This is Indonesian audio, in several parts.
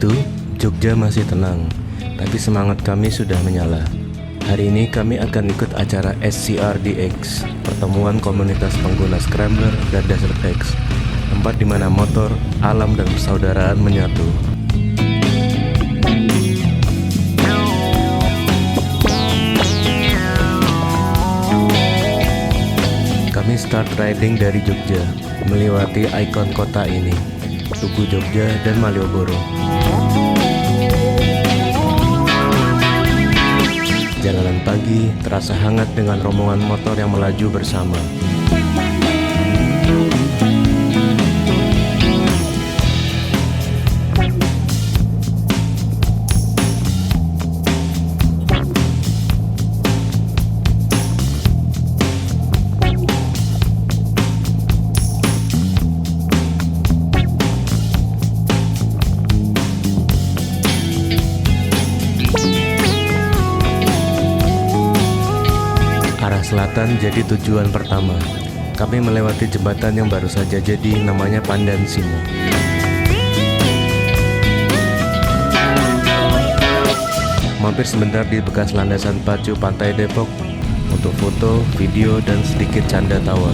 itu, Jogja masih tenang, tapi semangat kami sudah menyala. Hari ini kami akan ikut acara SCRDX, pertemuan komunitas pengguna Scrambler dan Desert X, tempat di mana motor, alam, dan persaudaraan menyatu. Kami start riding dari Jogja, melewati ikon kota ini, Tugu Jogja dan Malioboro. Jalanan pagi terasa hangat dengan rombongan motor yang melaju bersama. Arah selatan jadi tujuan pertama. Kami melewati jembatan yang baru saja jadi, namanya Pandan Simo. Mampir sebentar di bekas landasan pacu Pantai Depok untuk foto, video, dan sedikit canda tawa.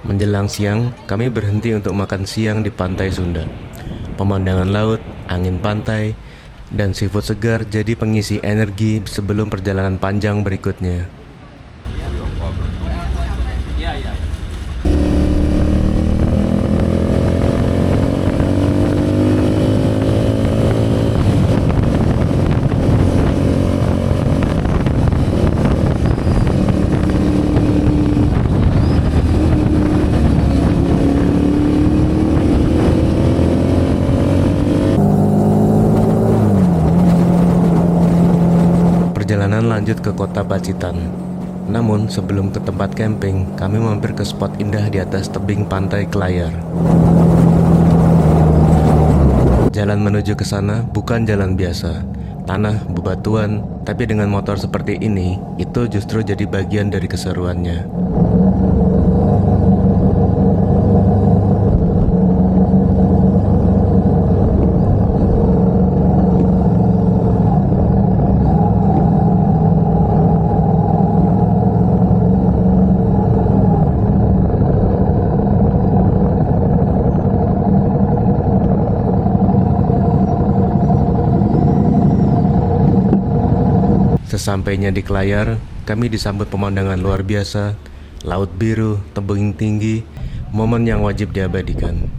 Menjelang siang, kami berhenti untuk makan siang di pantai Sunda. Pemandangan laut, angin pantai, dan seafood segar jadi pengisi energi sebelum perjalanan panjang berikutnya. Perjalanan lanjut ke kota Pacitan. Namun sebelum ke tempat camping, kami mampir ke spot indah di atas tebing pantai Kelayar. Jalan menuju ke sana bukan jalan biasa, tanah bebatuan, tapi dengan motor seperti ini, itu justru jadi bagian dari keseruannya. Sesampainya di Kelayar, kami disambut pemandangan luar biasa, laut biru, tebing tinggi, momen yang wajib diabadikan.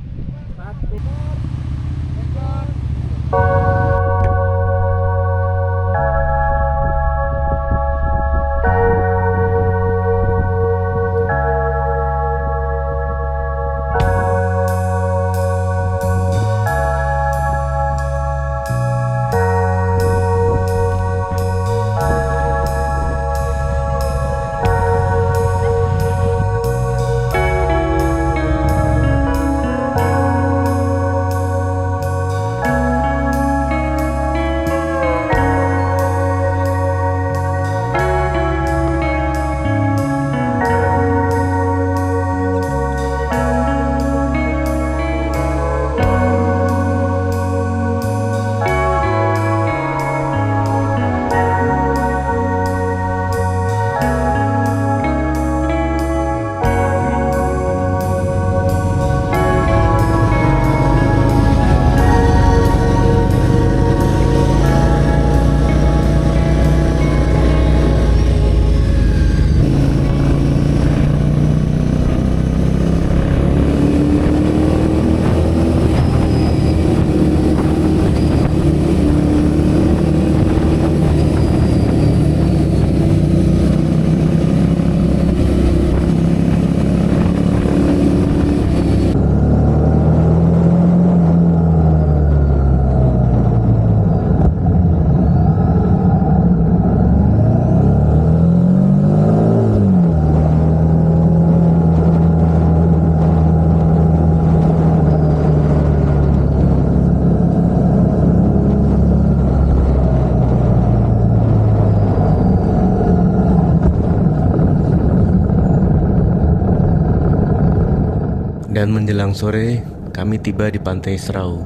Dan menjelang sore, kami tiba di Pantai Serau.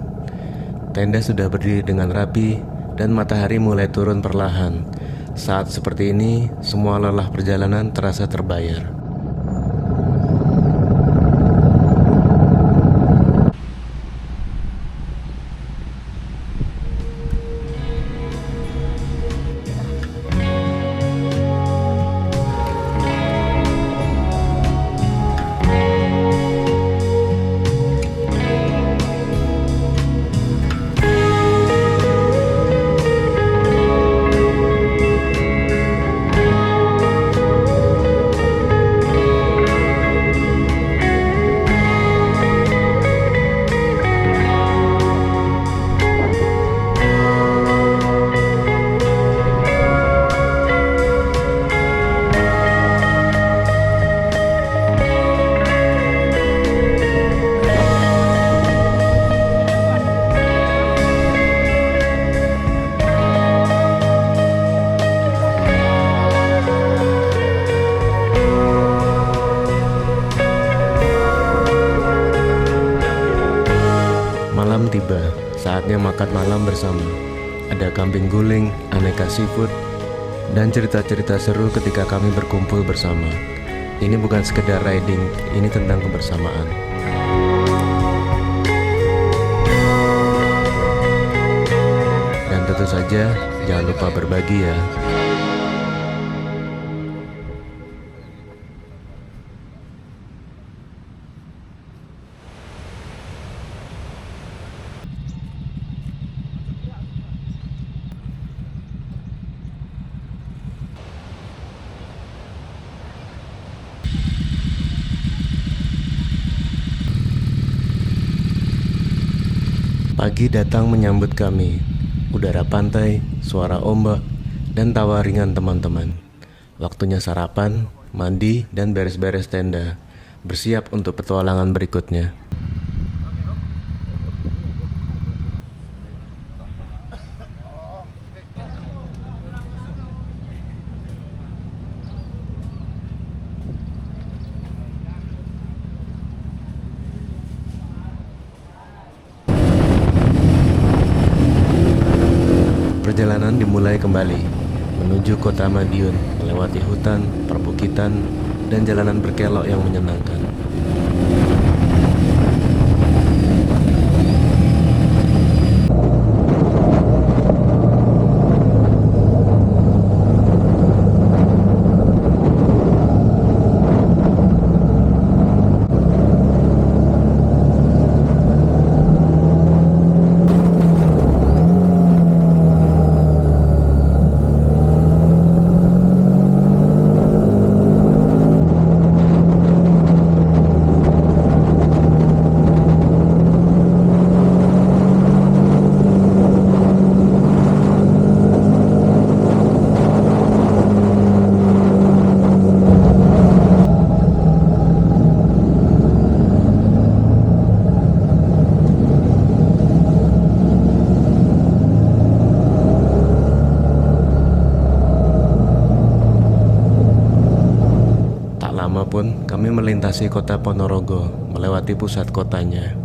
Tenda sudah berdiri dengan rapi dan matahari mulai turun perlahan. Saat seperti ini, semua lelah perjalanan terasa terbayar. Malam tiba, saatnya makan malam bersama. Ada kambing guling, aneka seafood, dan cerita-cerita seru ketika kami berkumpul bersama. Ini bukan sekedar riding, ini tentang kebersamaan. Dan tentu saja, jangan lupa berbagi ya. Pagi datang menyambut kami. Udara pantai, suara ombak, dan tawa ringan teman-teman. Waktunya sarapan, mandi, dan beres-beres tenda. Bersiap untuk petualangan berikutnya. Perjalanan dimulai kembali, menuju kota Madiun, melewati hutan, perbukitan, dan jalanan berkelok yang menyenangkan. Lama pun kami melintasi kota Ponorogo, melewati pusat kotanya.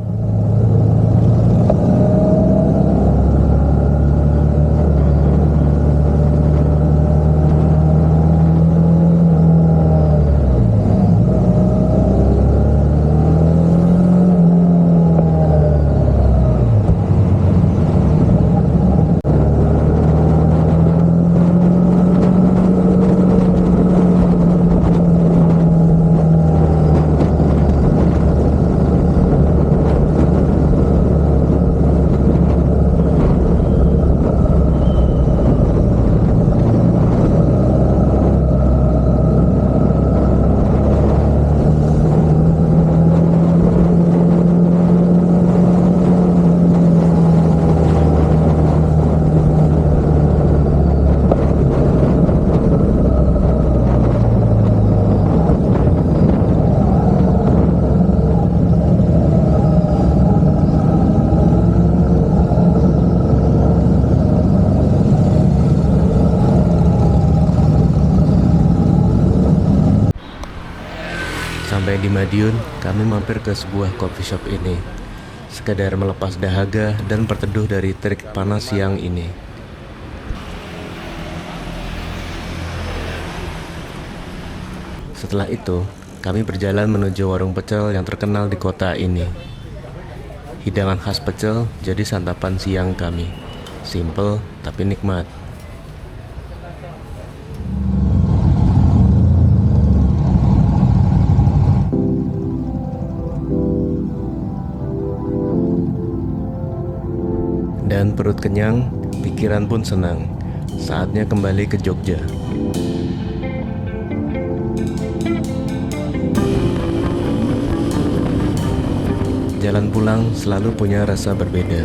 Sampai di Madiun, kami mampir ke sebuah coffee shop ini, sekadar melepas dahaga dan berteduh dari terik panas siang ini. Setelah itu, kami berjalan menuju warung pecel yang terkenal di kota ini. Hidangan khas pecel jadi santapan siang kami. Simple tapi nikmat. Dan perut kenyang, pikiran pun senang. Saatnya kembali ke Jogja. Jalan pulang selalu punya rasa berbeda.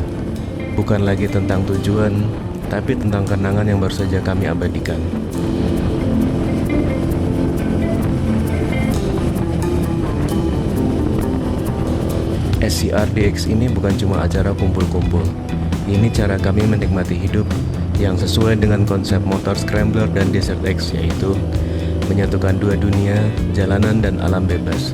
Bukan lagi tentang tujuan, tapi tentang kenangan yang baru saja kami abadikan. SCRDX ini bukan cuma acara kumpul-kumpul. Ini cara kami menikmati hidup yang sesuai dengan konsep motor scrambler dan Desert X, yaitu menyatukan dua dunia, jalanan dan alam bebas.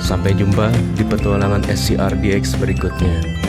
Sampai jumpa di petualangan SCRDX berikutnya.